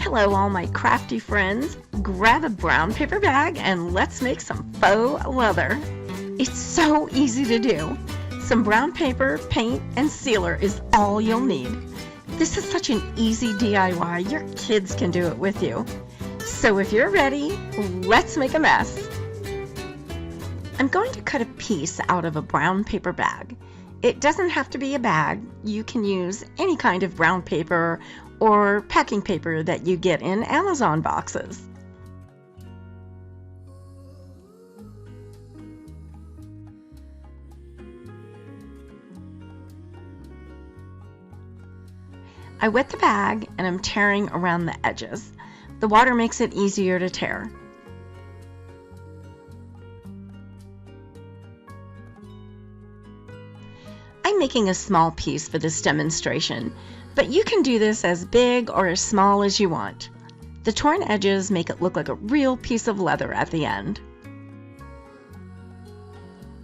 Hello all my crafty friends. Grab a brown paper bag and let's make some faux leather. It's so easy to do. Some brown paper, paint, and sealer is all you'll need. This is such an easy DIY, your kids can do it with you. So if you're ready, let's make a mess. I'm going to cut a piece out of a brown paper bag. It doesn't have to be a bag. You can use any kind of brown paper or packing paper that you get in Amazon boxes. I wet the bag and I'm tearing around the edges. The water makes it easier to tear. I'm making a small piece for this demonstration, but you can do this as big or as small as you want. The torn edges make it look like a real piece of leather at the end.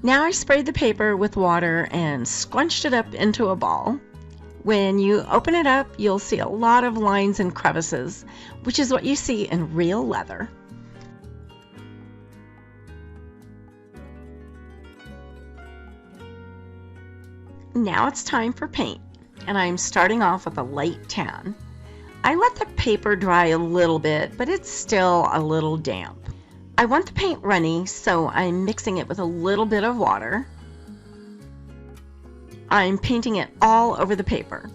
Now I sprayed the paper with water and scrunched it up into a ball. When you open it up, you'll see a lot of lines and crevices, which is what you see in real leather. Now it's time for paint, and I'm starting off with a light tan. I let the paper dry a little bit, but it's still a little damp. I want the paint runny, so I'm mixing it with a little bit of water. I'm painting it all over the paper.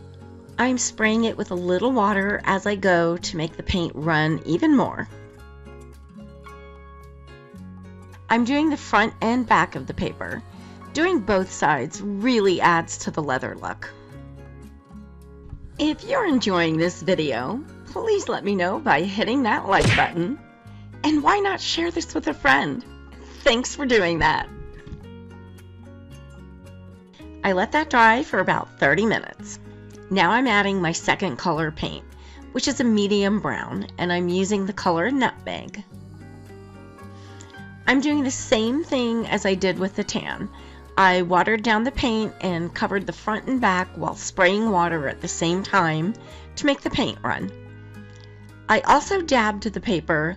I'm spraying it with a little water as I go to make the paint run even more. I'm doing the front and back of the paper. Doing both sides really adds to the leather look. If you're enjoying this video, please let me know by hitting that like button. And why not share this with a friend? Thanks for doing that. I let that dry for about 30 minutes. Now I'm adding my second color paint, which is a medium brown, and I'm using the color Nutmeg. I'm doing the same thing as I did with the tan. I watered down the paint and covered the front and back while spraying water at the same time to make the paint run. I also dabbed the paper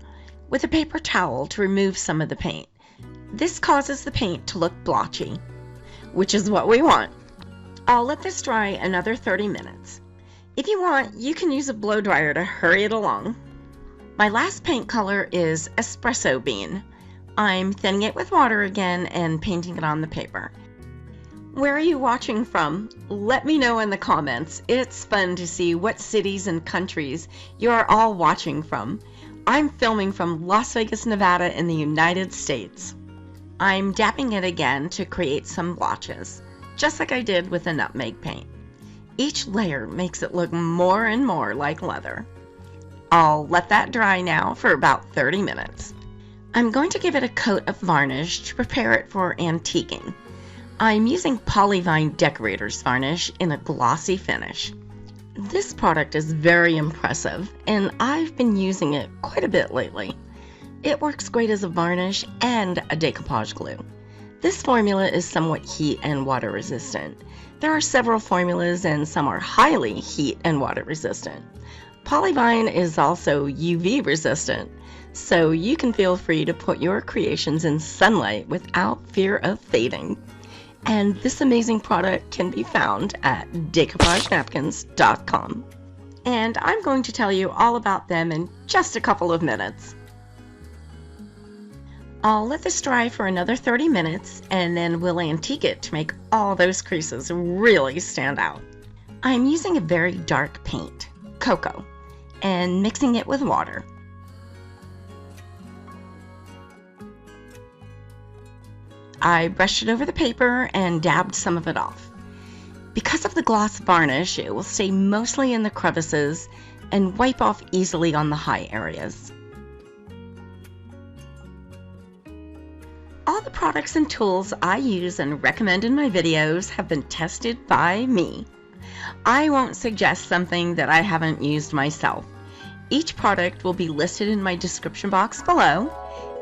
with a paper towel to remove some of the paint. This causes the paint to look blotchy, which is what we want. I'll let this dry another 30 minutes. If you want, you can use a blow dryer to hurry it along. My last paint color is Espresso Bean. I'm thinning it with water again and painting it on the paper. Where are you watching from? Let me know in the comments. It's fun to see what cities and countries you are all watching from. I'm filming from Las Vegas, Nevada in the United States. I'm dabbing it again to create some blotches, just like I did with the nutmeg paint. Each layer makes it look more and more like leather. I'll let that dry now for about 30 minutes. I'm going to give it a coat of varnish to prepare it for antiquing. I'm using Polyvine Decorator's varnish in a glossy finish. This product is very impressive, and I've been using it quite a bit lately. It works great as a varnish and a decoupage glue. This formula is somewhat heat and water resistant. There are several formulas and some are highly heat and water resistant. Polyvine is also UV resistant, so you can feel free to put your creations in sunlight without fear of fading. And this amazing product can be found at decoupagenapkins.com. And I'm going to tell you all about them in just a couple of minutes. I'll let this dry for another 30 minutes and then we'll antique it to make all those creases really stand out. I'm using a very dark paint, cocoa, and mixing it with water. I brushed it over the paper and dabbed some of it off. Because of the gloss varnish, it will stay mostly in the crevices and wipe off easily on the high areas. All the products and tools I use and recommend in my videos have been tested by me. I won't suggest something that I haven't used myself. Each product will be listed in my description box below,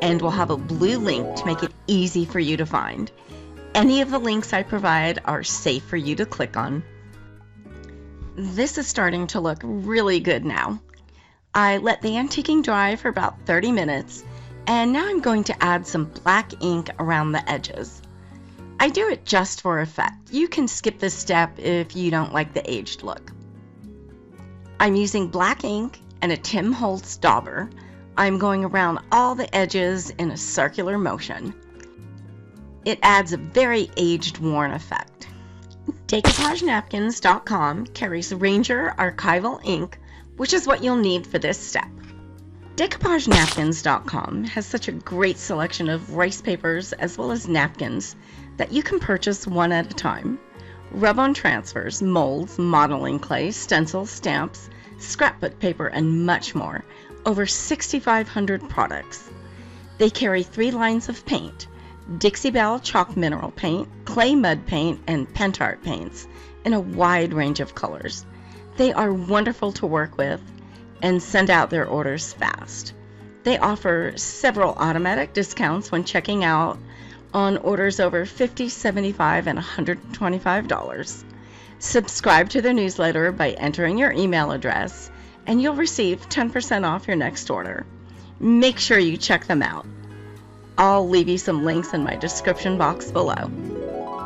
and will have a blue link to make it easy for you to find. Any of the links I provide are safe for you to click on. This is starting to look really good now. I let the antiquing dry for about 30 minutes, and now I'm going to add some black ink around the edges. I do it just for effect. You can skip this step if you don't like the aged look. I'm using black ink and a Tim Holtz dauber. I'm going around all the edges in a circular motion. It adds a very aged, worn effect. DecoupageNapkins.com carries Ranger archival ink, which is what you'll need for this step. DecoupageNapkins.com has such a great selection of rice papers as well as napkins that you can purchase one at a time. Rub-on transfers, molds, modeling clay, stencils, stamps, scrapbook paper, and much more. Over 6,500 products. They carry 3 lines of paint: Dixie Belle chalk mineral paint, clay mud paint, and pentart paints in a wide range of colors. They are wonderful to work with and send out their orders fast. They offer several automatic discounts when checking out on orders over $50, $75, and $125. Subscribe to their newsletter by entering your email address, and you'll receive 10% off your next order. Make sure you check them out. I'll leave you some links in my description box below.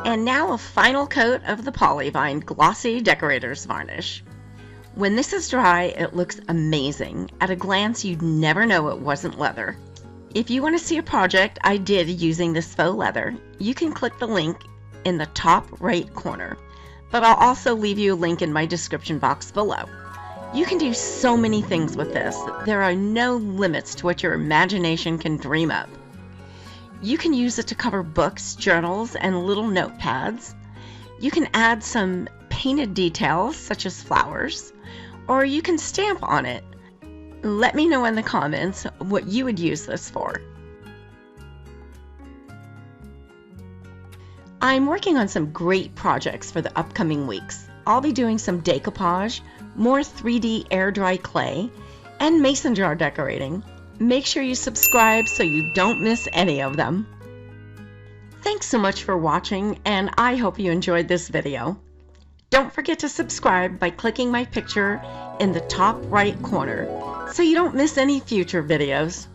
And now a final coat of the Polyvine Glossy Decorator's Varnish. When this is dry, it looks amazing. At a glance, you'd never know it wasn't leather. If you want to see a project I did using this faux leather, you can click the link in the top right corner, but I'll also leave you a link in my description box below. You can do so many things with this. There are no limits to what your imagination can dream up. You can use it to cover books, journals, and little notepads. You can add some painted details such as flowers, or you can stamp on it. Let me know in the comments what you would use this for. I'm working on some great projects for the upcoming weeks. I'll be doing some decoupage, more 3D air dry clay, and mason jar decorating. Make sure you subscribe so you don't miss any of them. Thanks so much for watching, and I hope you enjoyed this video. Don't forget to subscribe by clicking my picture in the top right corner so you don't miss any future videos.